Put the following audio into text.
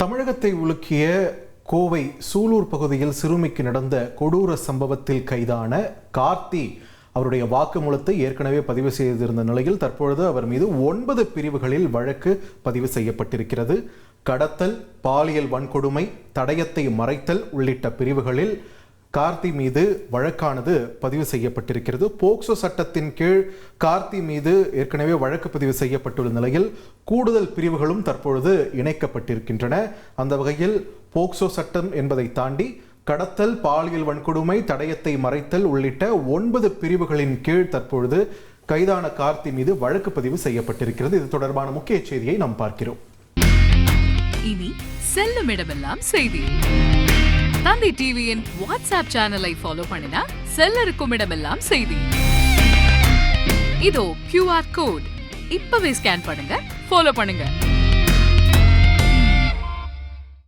தமிழகத்தை உலுக்கிய கோவை சூலூர் பகுதியில் சிறுமிக்கு நடந்த கொடூர சம்பவத்தில் கைதான கார்த்தி அவருடைய வாக்குமூலத்தை ஏற்கனவே பதிவு செய்திருந்த நிலையில் தற்பொழுது அவர் மீது 9 பிரிவுகளில் வழக்கு பதிவு செய்யப்பட்டிருக்கிறது. கடத்தல், பாலியல் வன்கொடுமை, தடயத்தை மறைத்தல் உள்ளிட்ட பிரிவுகளில் கார்த்தி மீது வழக்கானது பதிவு செய்யப்பட்டிருக்கிறது. போக்சோ சட்டத்தின் கீழ் கார்த்தி மீது ஏற்கனவே வழக்கு பதிவு செய்யப்பட்டுள்ள நிலையில் கூடுதல் பிரிவுகளும் தற்பொழுது இணைக்கப்பட்டிருக்கின்றன. அந்த வகையில் போக்சோ சட்டம் என்பதை தாண்டி கடத்தல், பாலியல் வன்கொடுமை, தடயத்தை மறைத்தல் உள்ளிட்ட 9 பிரிவுகளின் கீழ் தற்பொழுது கைதான கார்த்தி மீது வழக்கு பதிவு செய்யப்பட்டிருக்கிறது. இது தொடர்பான முக்கிய செய்தியை நாம் பார்க்கிறோம். இனி செல்லும் இடமெல்லாம் செய்தி. தந்தி டிவியின் வாட்ஸ்அப் சேனலை ஃபாலோ பண்ணினா செல்ல இருக்கும் இடமெல்லாம் செய்தி. இதோ QR கோட் இப்பவே ஸ்கேன் பண்ணுங்க, ஃபாலோ பண்ணுங்க.